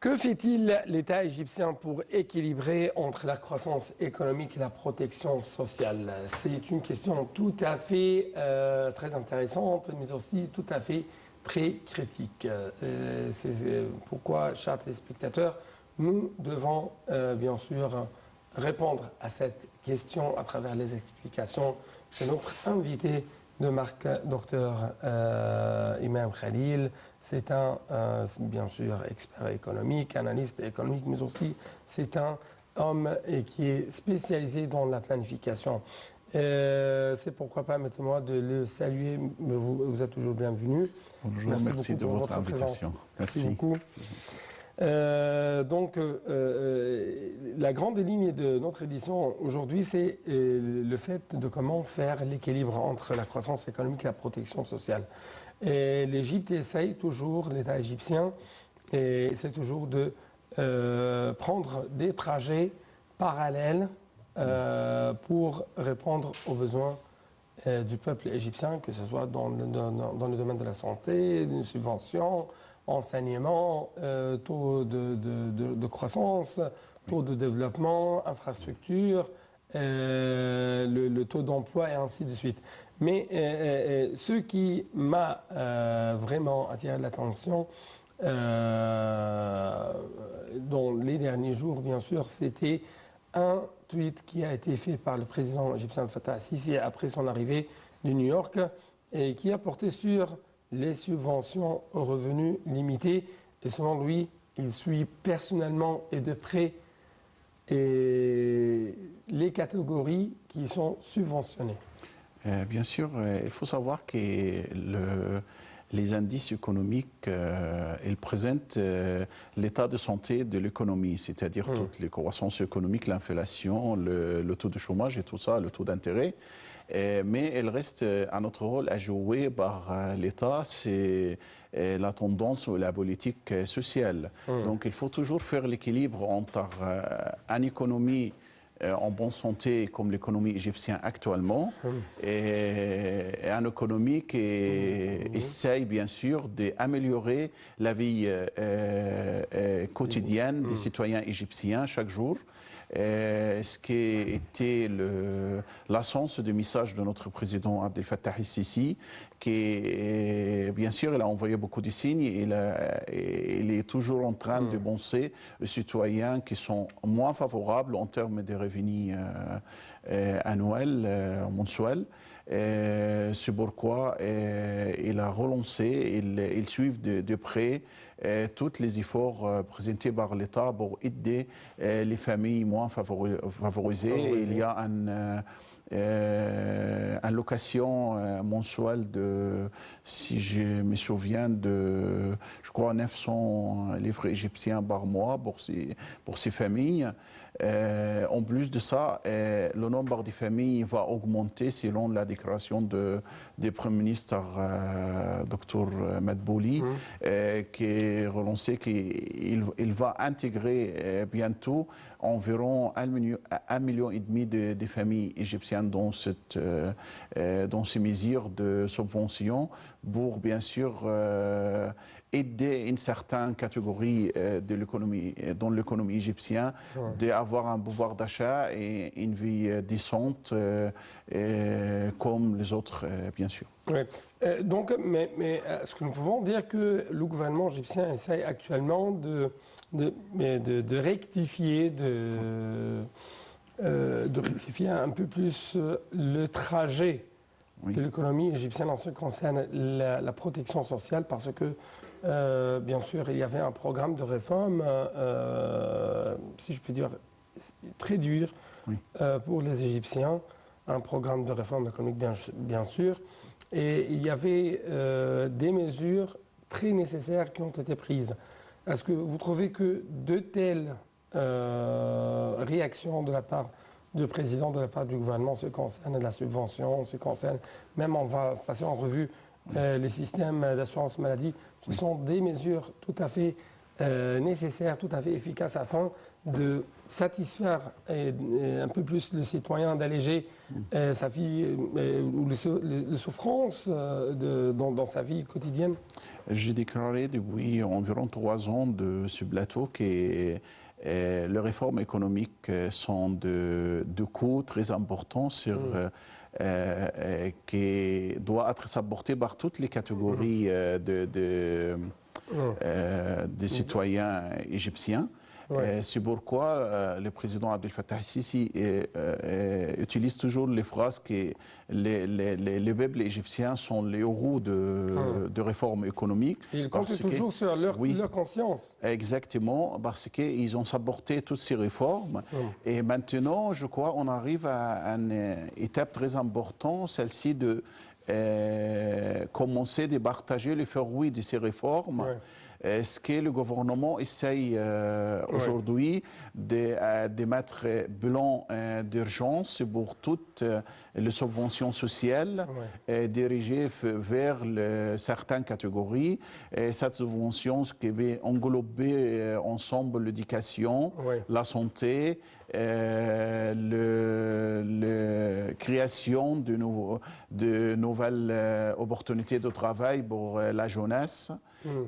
Que fait-il l'État égyptien pour équilibrer entre la croissance économique et la protection sociale? C'est une question tout à fait très intéressante, mais aussi tout à fait très critique. C'est pourquoi, chers téléspectateurs, nous devons bien sûr répondre à cette question à travers les explications de notre invité de marque, docteur Imam Khalil. C'est bien sûr, expert économique, analyste économique, mais aussi c'est un homme qui est spécialisé dans la planification. C'est pourquoi permettez-moi de le saluer. Vous êtes toujours bienvenu. Bonjour, merci de votre invitation. Merci beaucoup. La grande ligne de notre édition aujourd'hui, c'est le fait de comment faire l'équilibre entre la croissance économique et la protection sociale. L'Égypte essaye toujours, l'État égyptien essaie toujours de prendre des trajets parallèles pour répondre aux besoins du peuple égyptien, que ce soit dans le domaine de la santé, des subventions, enseignement, taux de croissance, taux de développement, infrastructure, le taux d'emploi et ainsi de suite. Mais ce qui m'a vraiment attiré l'attention dans les derniers jours, bien sûr, c'était un tweet qui a été fait par le président égyptien Fattah al-Sisi après son arrivée de New York et qui a porté sur les subventions aux revenus limités. Et selon lui, il suit personnellement et de près les catégories qui sont subventionnées. Bien sûr, il faut savoir que les indices économiques, ils présentent l'état de santé de l'économie, c'est-à-dire toutes les croissances économiques, l'inflation, le taux de chômage et tout ça, le taux d'intérêt. Mais il reste un autre rôle à jouer par l'État, c'est la tendance ou la politique sociale. Donc il faut toujours faire l'équilibre entre une économie en bonne santé comme l'économie égyptienne actuellement et une économie qui essaye bien sûr d'améliorer la vie quotidienne des citoyens égyptiens chaque jour. Ce qui était l'essence du message de notre président Abdel Fattah al-Sisi, qui, bien sûr, il a envoyé beaucoup de signes, il est toujours en train de penser aux citoyens qui sont moins favorables en termes de revenus annuels, mensuels. C'est pourquoi il a relancé, il suit de près tous les efforts présentés par l'État pour aider les familles moins favorisées. Il y a une allocation mensuelle de, si je me souviens, de, je crois, 900 livres égyptiens par mois pour ces familles. En plus de ça, le nombre de familles va augmenter selon la déclaration du Premier ministre Dr Madbouli, qui est relancé qu'il va intégrer bientôt environ 1,5 million de familles égyptiennes dans ces mesures de subvention pour bien sûr aider une certaine catégorie de l'économie, dans l'économie égyptienne, d'avoir un pouvoir d'achat et une vie décente comme les autres, bien sûr. Oui. Donc, mais est-ce que nous pouvons dire que le gouvernement égyptien essaie actuellement de rectifier, de rectifier un peu plus le trajet de l'économie égyptienne en ce qui concerne la protection sociale, parce que bien sûr, il y avait un programme de réforme, si je puis dire, très dur pour les Égyptiens, un programme de réforme économique bien sûr, et il y avait des mesures très nécessaires qui ont été prises. Est-ce que vous trouvez que de telles réactions de la part du président, de la part du gouvernement, ce qui concerne la subvention, ce qui concerne, même on va passer en revue les systèmes d'assurance maladie, ce sont des mesures tout à fait nécessaires, tout à fait efficaces afin de satisfaire un peu plus le citoyen, d'alléger sa vie ou les souffrances dans sa vie quotidienne? J'ai déclaré depuis environ 3 ans de ce plateau que les réformes économiques sont de coûts très importants qui doit être supporté par toutes les catégories des citoyens égyptiens. Ouais. C'est pourquoi le président Abdel Fattah el-Sisi utilise toujours les phrases que les peuples égyptiens sont les héros de réformes économiques. Et ils comptent toujours sur leur conscience. Exactement, parce qu'ils ont supporté toutes ces réformes. Et maintenant, je crois, on arrive à une étape très importante, celle-ci de commencer à partager les fruits de ces réformes. Ce que le gouvernement essaye aujourd'hui de mettre plan d'urgence pour toutes les subventions sociales dirigées vers certaines catégories. Et cette subvention qui va englober ensemble l'éducation, la santé, la création de nouvelles opportunités de travail pour la jeunesse.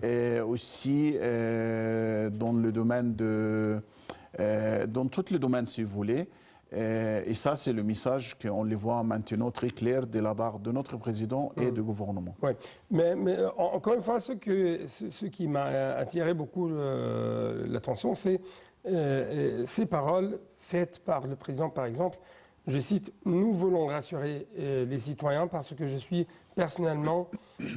Et aussi dans le domaine dans tous les domaines, si vous voulez. Et ça, c'est le message qu'on les voit maintenant très clair de la part de notre président et du gouvernement. Oui, mais encore une fois, ce qui m'a attiré beaucoup l'attention, c'est ces paroles faites par le président, par exemple. Je cite, « Nous voulons rassurer les citoyens parce que je suis personnellement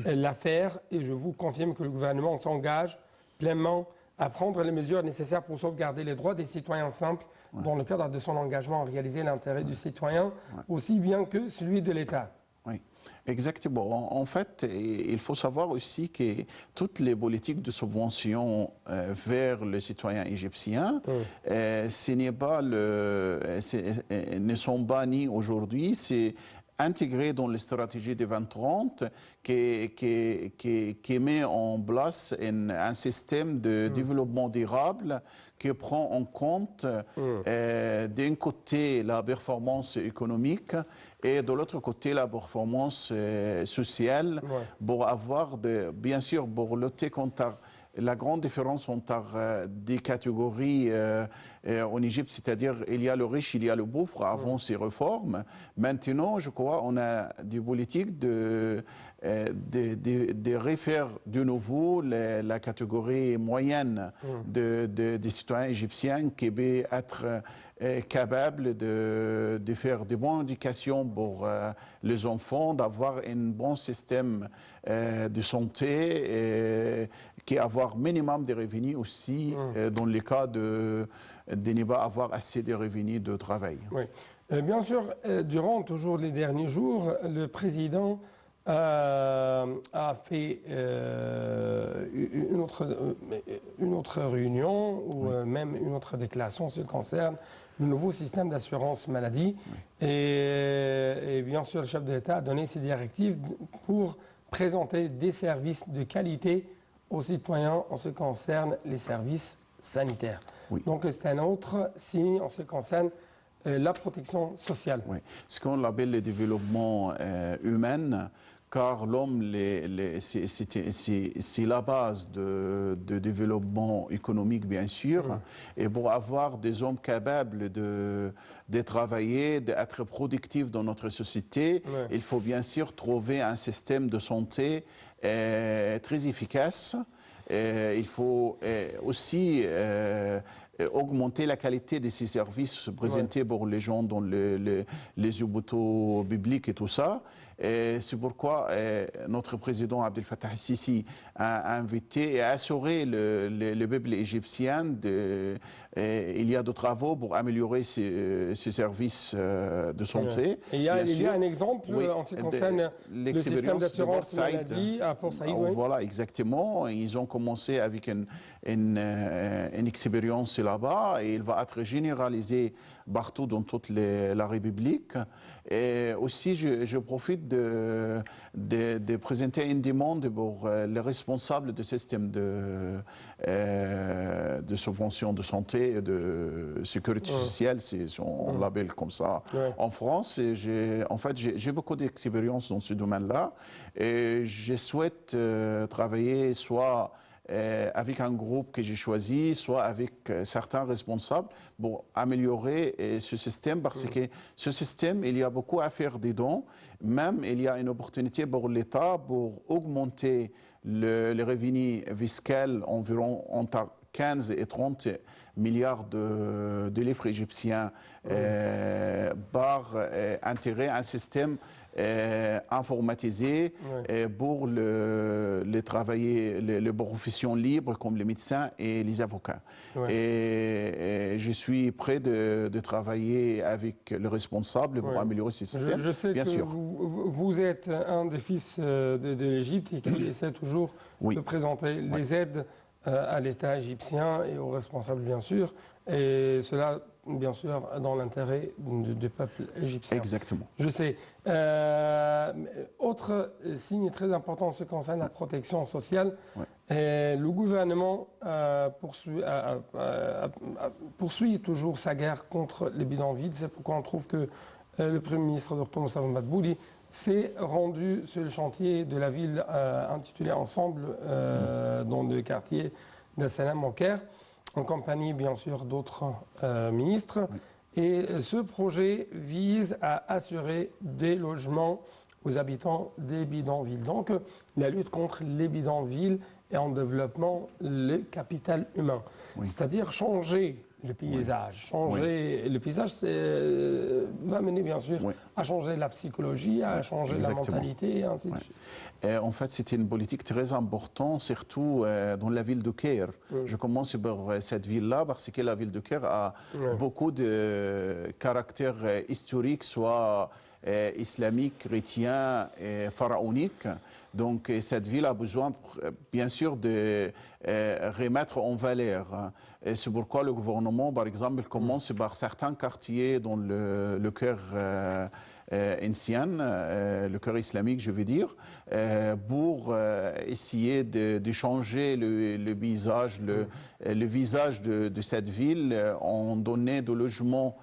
l'affaire et je vous confirme que le gouvernement s'engage pleinement à prendre les mesures nécessaires pour sauvegarder les droits des citoyens simples dans le cadre de son engagement à réaliser l'intérêt du citoyen aussi bien que celui de l'État. » Oui, exactement. En fait, il faut savoir aussi que toutes les politiques de subvention vers les citoyens égyptiens, ce n'est pas ne sont pas ni aujourd'hui, c'est intégré dans les stratégies de 2030 qui met en place un système de développement durable qui prend en compte d'un côté la performance économique et de l'autre côté la performance sociale pour avoir, bien sûr, pour lutter contre la grande différence entre des catégories en Égypte, c'est-à-dire il y a le riche, il y a le pauvre avant ces réformes. Maintenant, je crois, on a des politiques de refaire de nouveau la catégorie moyenne des citoyens égyptiens qui va être capable de faire de bonnes éducations pour les enfants, d'avoir un bon système de santé, qui avoir minimum de revenus aussi dans le cas de ne pas avoir assez de revenus de travail. Oui. Bien sûr, durant toujours les derniers jours, le président a fait une autre réunion ou même une autre déclaration en ce qui concerne le nouveau système d'assurance maladie. Et bien sûr, le chef de l'État a donné ses directives pour présenter des services de qualité aux citoyens en ce qui concerne les services sanitaires. Donc c'est un autre signe en ce qui concerne la protection sociale. Oui, ce qu'on appelle le développement humain, car l'homme, c'est la base de développement économique, bien sûr. Et pour avoir des hommes capables de travailler, d'être productifs dans notre société, il faut bien sûr trouver un système de santé très efficace. Il faut aussi augmenter la qualité de ces services présentés pour les gens dans les hôpitaux publics et tout ça. C'est pourquoi notre président Abdel Fattah el-Sisi a invité et a assuré le peuple égyptien il y a des travaux pour améliorer ces services de santé. Et il y a un exemple en ce qui concerne le système d'assurance maladie à Port Saïd. Voilà, exactement. Ils ont commencé avec une expérience marché là-bas et il va être généralisé partout dans toute la République. Et aussi, je profite de présenter une demande pour les responsables du système de subvention de santé et de sécurité sociale, si on l'appelle comme ça en France. Et j'ai beaucoup d'expérience dans ce domaine-là et je souhaite travailler soit avec un groupe que j'ai choisi, soit avec certains responsables pour améliorer ce système parce que ce système, il y a beaucoup à faire dedans. Même, il y a une opportunité pour l'État pour augmenter les revenus fiscaux environ entre 15 et 30 milliards de livres égyptiens par intégrer un système informatisé pour les professions libres comme les médecins et les avocats. Et je suis prêt de travailler avec le responsable pour améliorer ce système. Je sais bien que sûr. vous êtes un des fils de l'Égypte et qui essaie toujours de présenter les aides à l'État égyptien et aux responsables, bien sûr, et cela, bien sûr, dans l'intérêt du peuple égyptien. Exactement. Je sais. Autre signe très important en ce qui concerne la protection sociale, le gouvernement poursuit toujours sa guerre contre les bidonvilles. C'est pourquoi on trouve que le Premier ministre Dr Moussa Madbouli s'est rendu sur le chantier de la ville intitulé Ensemble dans le quartier d'Assalam au Caire, en compagnie bien sûr d'autres ministres. Et ce projet vise à assurer des logements aux habitants des bidonvilles. Donc la lutte contre les bidonvilles et en développement le capital humain. C'est-à-dire changer le paysage. Changer le paysage va mener bien sûr à changer la psychologie, à changer la mentalité et ainsi de suite. En fait, c'était une politique très importante, surtout dans la ville de Caire. Je commence par cette ville-là parce que la ville de Caire a beaucoup de caractères historiques, soit islamique, chrétien et pharaonique. Donc cette ville a besoin, bien sûr, de remettre en valeur. Et c'est pourquoi le gouvernement, par exemple, commence par certains quartiers dans le cœur ancien, le cœur islamique, je veux dire, pour essayer de changer le visage, le visage de cette ville, en donnant des logements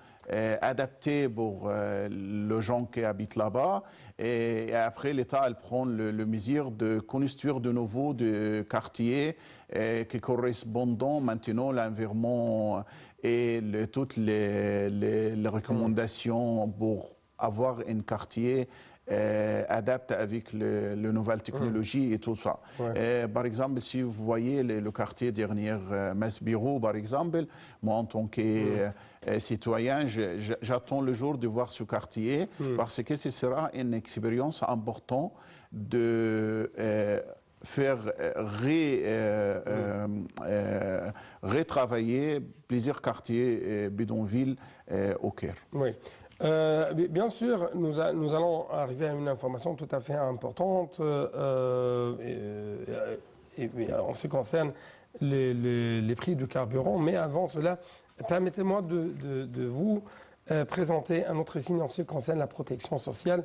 adaptés pour les gens qui habitent là-bas. Et après, l'État prend le mesure de construire de nouveau des quartiers qui correspondent maintenant à l'environnement et toutes les recommandations pour avoir un quartier adapté avec les nouvelles technologies et tout ça. Par exemple, si vous voyez le quartier dernier Masbirou, par exemple, moi en tant que citoyen, j'attends le jour de voir ce quartier parce que ce sera une expérience importante de faire retravailler plusieurs quartiers bidonvilles au Caire. Oui. Bien sûr, nous allons arriver à une information tout à fait importante en ce qui concerne les prix du carburant. Mais avant cela, permettez-moi de vous présenter un autre signe en ce qui concerne la protection sociale.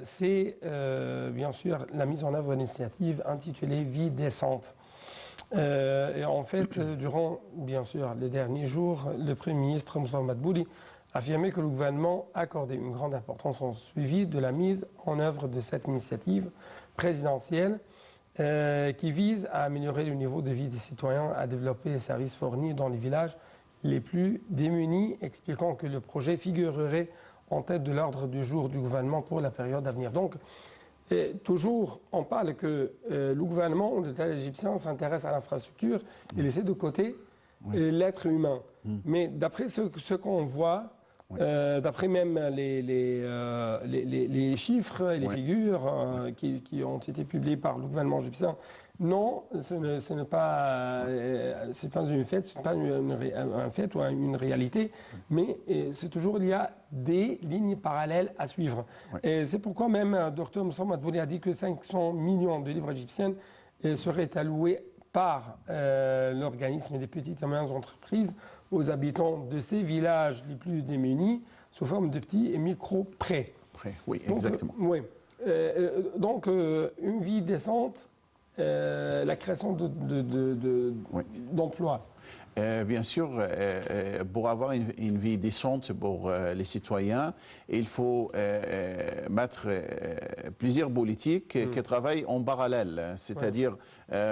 C'est bien sûr la mise en œuvre d'une initiative intitulée Vie décente. Et en fait, durant bien sûr les derniers jours, le Premier ministre Moussa Madbouli affirmé que le gouvernement accordait une grande importance au suivi de la mise en œuvre de cette initiative présidentielle qui vise à améliorer le niveau de vie des citoyens, à développer les services fournis dans les villages les plus démunis, expliquant que le projet figurerait en tête de l'ordre du jour du gouvernement pour la période à venir. Donc, toujours, on parle que le gouvernement, l'État égyptien, s'intéresse à l'infrastructure et laisser de côté l'être humain. Mais d'après ce qu'on voit, d'après même les chiffres et les figures qui ont été publiées par le gouvernement égyptien, non, ce n'est pas une fête, ce n'est pas un fait ou une réalité, mais c'est toujours, il y a des lignes parallèles à suivre. Et c'est pourquoi même Dr Moussa Madbouli a dit que 500 millions de livres égyptiens seraient alloués par l'organisme des petites et moyennes entreprises aux habitants de ces villages les plus démunis sous forme de petits et micro-prêts. Oui, exactement. Oui. Donc, une vie décente, la création d'emplois. Bien sûr, pour avoir une vie décente pour les citoyens, il faut mettre plusieurs politiques qui travaillent en parallèle. C'est-à-dire,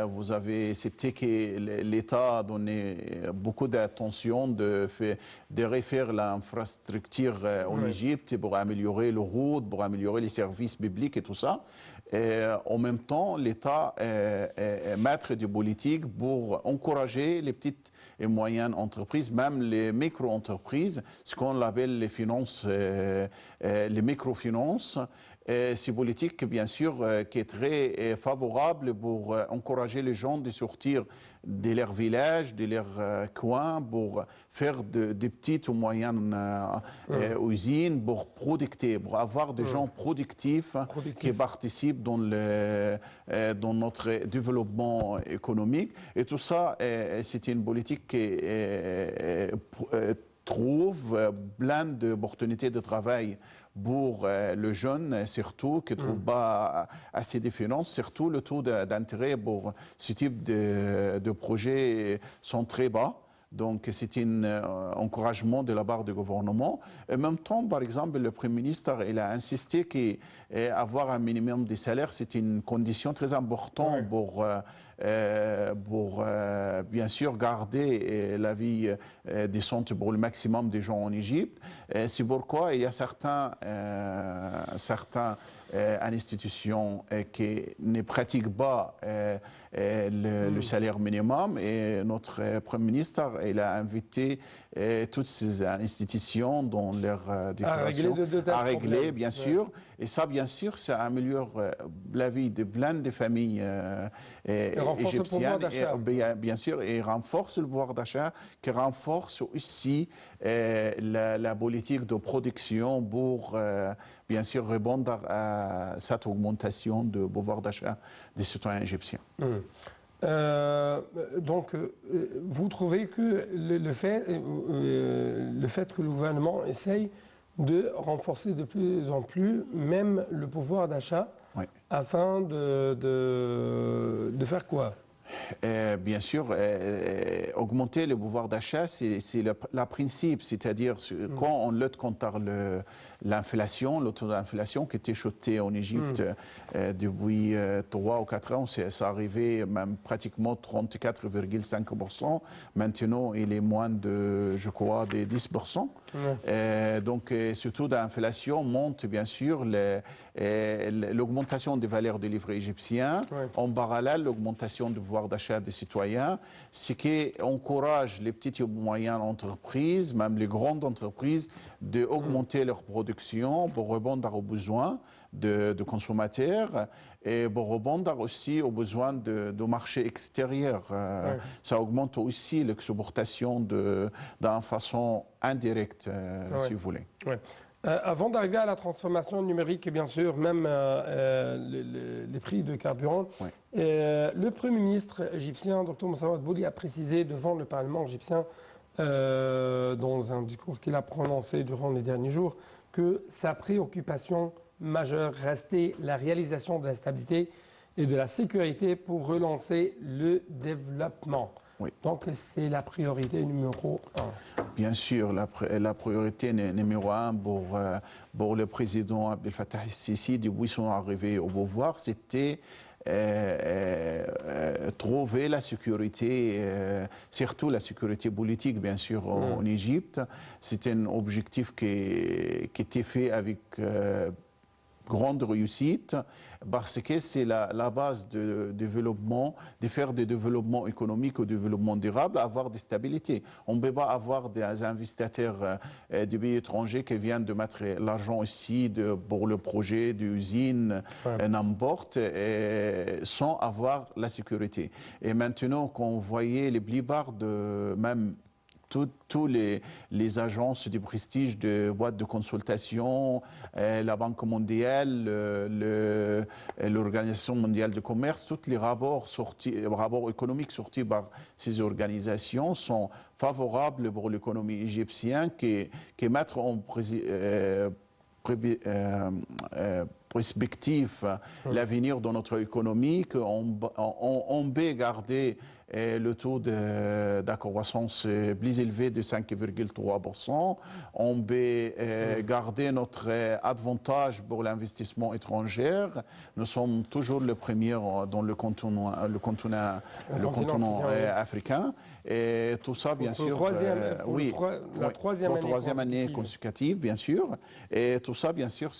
vous avez accepté que l'État a donné beaucoup d'attention de refaire l'infrastructure en Égypte pour améliorer les routes, pour améliorer les services publics et tout ça. Et en même temps, l'État est maître de politique pour encourager les petites et moyennes entreprises, même les micro-entreprises, ce qu'on appelle les finances, les microfinances. C'est politique, bien sûr, qui est très favorable pour encourager les gens de sortir de leur village, de leur coin, pour faire des petites ou moyennes usines, pour avoir des gens productifs qui participent dans notre développement économique. Et tout ça, c'est une politique qui trouve plein d'opportunités de travail pour le jeune, surtout, qui ne trouve pas assez de finances, surtout le taux d'intérêt pour ce type de projets sont très bas. Donc, c'est un encouragement de la part du gouvernement. En même temps, par exemple, le Premier ministre il a insisté qu'avoir un minimum de salaire, c'est une condition très importante pour bien sûr garder la vie décente pour le maximum des gens en Égypte. C'est pourquoi il y a certaines institutions qui ne pratiquent pas le salaire minimum, et notre Premier ministre il a invité toutes ces institutions dans leur déclaration à régler, bien sûr. Et ça, bien sûr, ça améliore la vie de plein de familles égyptiennes. Bien sûr, et renforce le pouvoir d'achat, qui renforce aussi la politique de production pour, bien sûr, répondre à cette augmentation de pouvoir d'achat des citoyens égyptiens. Donc, vous trouvez que le fait que le gouvernement essaye de renforcer de plus en plus même le pouvoir d'achat afin de faire quoi? Bien sûr, augmenter le pouvoir d'achat, c'est le principe, c'est-à-dire quand on lutte contre l'inflation, le taux d'inflation qui était chuté en Égypte depuis 3 ou 4 ans, c'est arrivé même pratiquement 34,5%. Maintenant, il est moins de, je crois, de 10%. Donc, ce taux d'inflation monte, bien sûr, l'augmentation des valeurs des livres égyptiens, en parallèle l'augmentation du pouvoir d'achat des citoyens, ce qui encourage les petites et moyennes entreprises, même les grandes entreprises, d'augmenter leur production pour répondre aux besoins de consommateurs et pour répondre aussi aux besoins de marché extérieur. Ça augmente aussi l'exportation d'une façon indirecte, si vous voulez. Avant d'arriver à la transformation numérique, bien sûr, même les prix de carburant, le Premier ministre égyptien, Dr Moussa Bouli, a précisé devant le Parlement égyptien, dans un discours qu'il a prononcé durant les derniers jours, que sa préoccupation majeure restait la réalisation de la stabilité et de la sécurité pour relancer le développement. Donc, c'est la priorité numéro 1. Bien sûr, la priorité numéro 1 pour le président Abdel Fattah el-Sisi, depuis son arrivée au pouvoir, c'était trouver la sécurité, surtout la sécurité politique, bien sûr, en Égypte. C'était un objectif qui était fait avec grande réussite, parce que c'est la base de développement, de faire des développements économiques ou développement durable, avoir des stabilités. On ne peut pas avoir des investisseurs du pays étranger qui viennent de mettre l'argent ici pour le projet d'usine, n'importe, sans avoir la sécurité. Et maintenant, quand on voyait les plupart de même tous les agences de prestige de boîtes de consultation, la Banque mondiale, l'Organisation mondiale du commerce, tous les rapports économiques sortis par ces organisations sont favorables pour l'économie égyptienne qui mettent en perspective l'avenir de notre économie, qu'on peut garder le taux de croissance plus élevé de 5,3%. On peut garder notre avantage pour l'investissement étranger. Nous sommes toujours le premier dans le continent africain. Et tout ça, bien sûr, la troisième année consécutive, bien sûr. Et tout ça, bien sûr,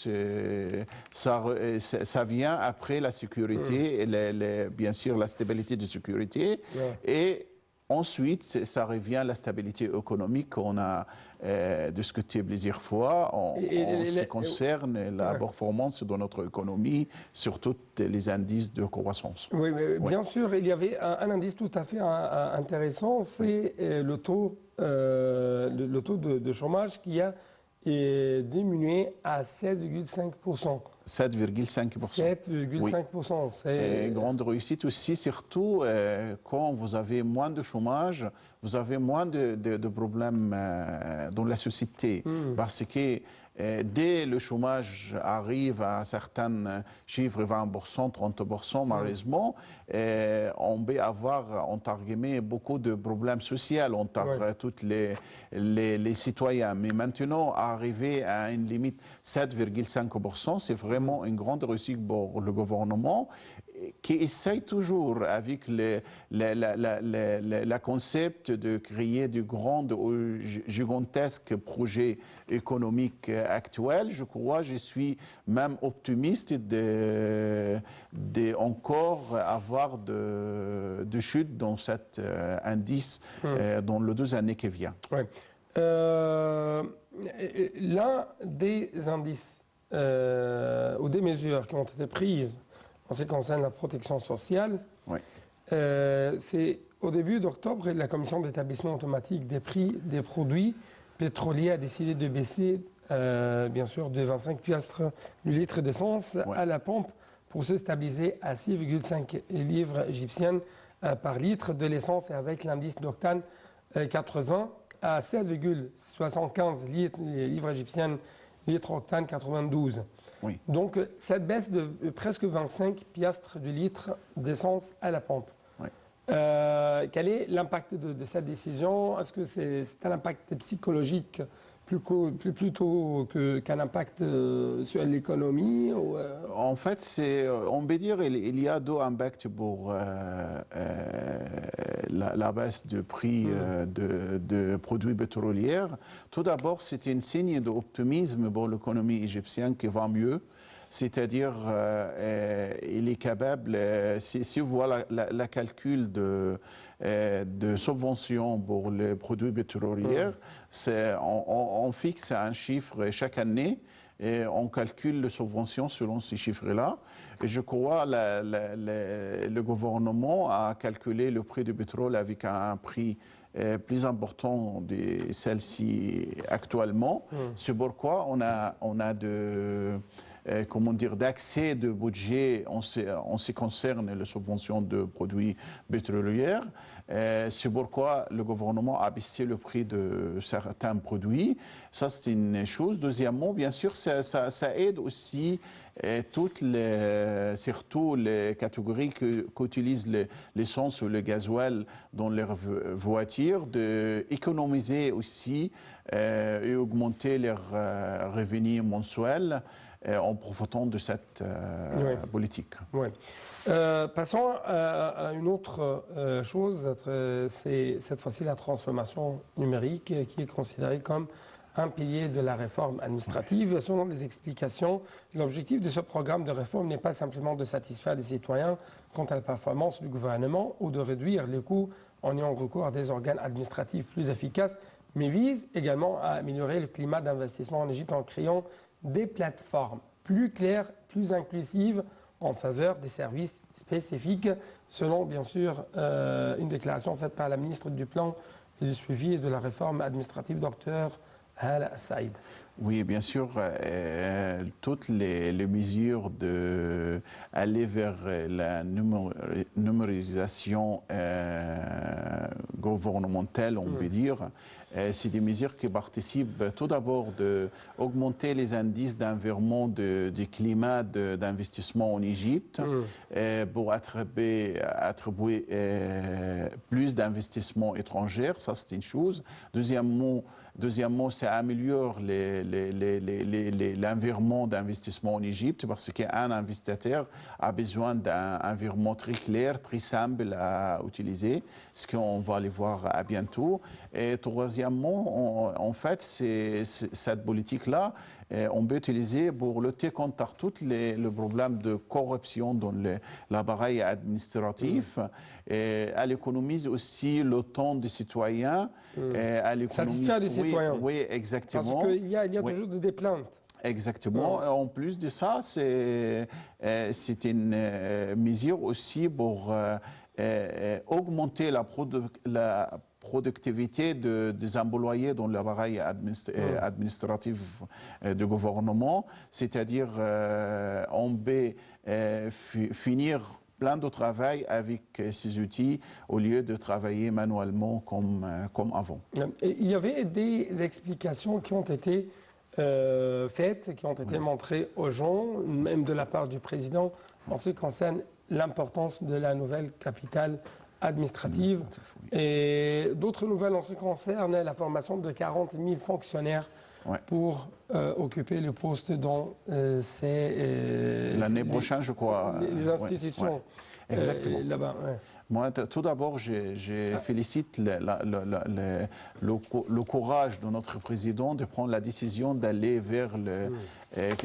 ça vient après la sécurité, et bien sûr la stabilité de sécurité. Et ensuite, ça revient à la stabilité économique qu'on a discuté plusieurs fois en ce qui concerne la performance de notre économie sur tous les indices de croissance. Oui, mais bien sûr, il y avait un indice tout à fait intéressant, c'est le taux de chômage qui a diminué à 7,5%. 7,5%. C'est une grande réussite aussi, surtout quand vous avez moins de chômage, vous avez moins de problèmes dans la société. Parce que dès le chômage arrive à certains chiffres, 20%, 30%, malheureusement, on peut avoir, entre guillemets, beaucoup de problèmes sociaux entre tous les citoyens. Mais maintenant, arriver à une limite 7,5%, c'est vraiment une grande réussite pour le gouvernement qui essaye toujours, avec le concept de créer de grands, gigantesques projets économiques actuels. Je crois, je suis même optimiste de encore avoir de chute dans cet indice dans les 2 années qui viennent. Ouais. L'un des indices ou des mesures qui ont été prises en ce qui concerne la protection sociale, c'est au début d'octobre, la commission d'établissement automatique des prix des produits pétroliers a décidé de baisser, bien sûr, de 25 piastres du litre d'essence à la pompe pour se stabiliser à 6,5 livres égyptiennes par litre de l'essence, et avec l'indice d'octane 80 à 7,75 livres égyptiennes litre octane 92. Donc, cette baisse de presque 25 piastres du litre d'essence à la pompe. Quel est l'impact de cette décision? Est-ce que c'est un impact psychologique plutôt qu'un impact sur l'économie En fait, on peut dire qu'il y a 2 impacts pour la baisse de prix de produits pétroliers. Tout d'abord, c'est un signe d'optimisme pour l'économie égyptienne qui va mieux. C'est-à-dire, il est capable, si vous voyez la calcul de subventions pour les produits pétroliers, on fixe un chiffre chaque année et on calcule les subventions selon ces chiffres-là. Et je crois que le gouvernement a calculé le prix du pétrole avec un prix plus important de celle-ci actuellement. C'est pourquoi on a d'accès de budget en ce qui concerne les subventions de produits pétroliers. C'est pourquoi le gouvernement a baissé le prix de certains produits. Ça, c'est une chose. Deuxièmement, bien sûr, ça aide aussi surtout les catégories qu'utilisent l'essence ou le gasoil dans leurs voitures, d'économiser aussi et augmenter leurs revenus mensuels en profitant de cette politique. Passons à une autre chose, c'est cette fois-ci la transformation numérique qui est considérée comme un pilier de la réforme administrative. Selon les explications, l'objectif de ce programme de réforme n'est pas simplement de satisfaire les citoyens quant à la performance du gouvernement ou de réduire les coûts en ayant recours à des organes administratifs plus efficaces, mais vise également à améliorer le climat d'investissement en Égypte en créant des plateformes plus claires, plus inclusives en faveur des services spécifiques, selon bien sûr une déclaration faite par la ministre du Plan et du suivi de la réforme administrative, docteur Hala Saïd. Oui, bien sûr, toutes les mesures d'aller vers la numérisation gouvernementale, on peut dire, c'est des mesures qui participent tout d'abord d'augmenter les indices d'environnement du climat d'investissement en Égypte pour attribuer plus d'investissements étrangers, ça c'est une chose. Deuxièmement, ça améliore l'environnement d'investissement en Égypte parce qu'un investisseur a besoin d'un environnement très clair, très simple à utiliser, ce qu'on va aller voir à bientôt. Et troisièmement, en fait, cette politique-là, on peut utiliser pour lutter contre tous les problèmes de corruption dans l'appareil administratif. Elle économise aussi le temps des citoyens. Satisfaire les citoyens. Oui, exactement. Parce qu'il y a toujours des plaintes. Exactement. En plus de ça, c'est une mesure aussi pour augmenter la productivité des employés dans l'appareil administratif du gouvernement, c'est-à-dire on peut finir plein de travail avec ces outils au lieu de travailler manuellement comme avant. Et il y avait des explications qui ont été faites, qui ont été montrées aux gens, même de la part du président, en ce qui concerne l'importance de la nouvelle capitale administrative. Et d'autres nouvelles en ce qui concerne la formation de 40 000 fonctionnaires pour occuper le poste dans l'année prochaine, je crois. Les institutions là-bas. Moi, tout d'abord, je félicite le courage de notre président de prendre la décision d'aller vers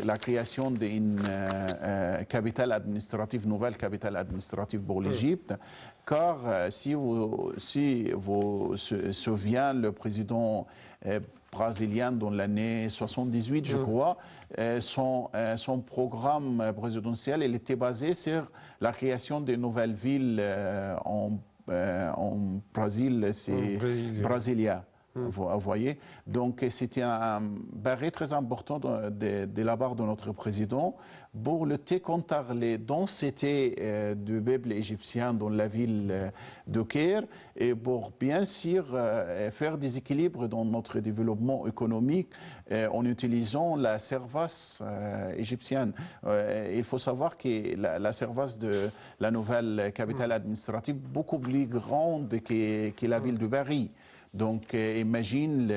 la création d'une capitale administrative, nouvelle capitale administrative pour l'Égypte. Car si vous vous souvenez, le président brésilien dans l'année 78, je crois, son programme présidentiel il était basé sur la création de nouvelles villes en Brésil, c'est Brasilia. Vous voyez, donc c'était un barré très important de la part de notre président pour lutter contre les densités du peuple égyptien dans la ville de Caire et pour bien sûr faire des équilibres dans notre développement économique en utilisant la service égyptienne. Il faut savoir que la service de la nouvelle capitale administrative est beaucoup plus grande que la ville de Paris. Donc, imagine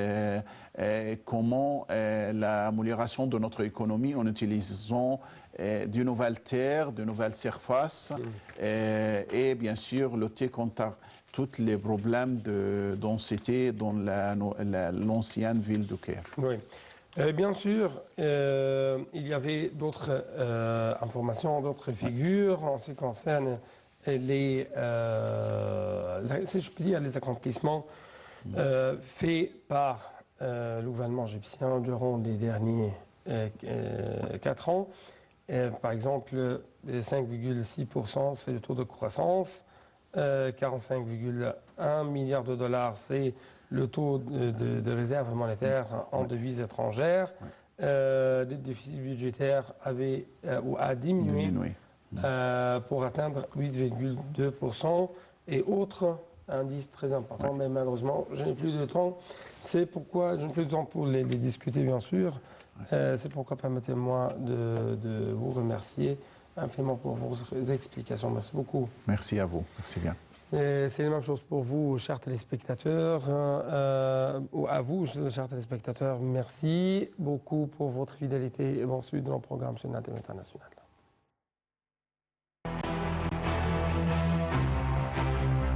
comment l'amélioration de notre économie en utilisant de nouvelles terres, de nouvelles surfaces et bien sûr lutter contre tous les problèmes de densité dans l'ancienne ville de Caire. Oui. Bien sûr, il y avait d'autres informations, d'autres figures en ce qui concerne si je peux dire, les accomplissements fait par le gouvernement égyptien durant les derniers 4 ans. Par exemple, 5,6%, c'est le taux de croissance. 45,1 milliards de dollars, c'est le taux de réserve monétaire en devises étrangères. Le déficit budgétaire a diminué pour atteindre 8,2%. Et autres indice très important, mais malheureusement, je n'ai plus de temps. C'est pourquoi, je n'ai plus de temps pour les discuter, bien sûr. C'est pourquoi permettez-moi de vous remercier infiniment pour vos explications. Merci beaucoup. Merci à vous. Merci bien. C'est la même chose pour vous, chers téléspectateurs. Ou à vous, chers téléspectateurs, merci beaucoup pour votre fidélité et bon suite dans le programme sur Net International.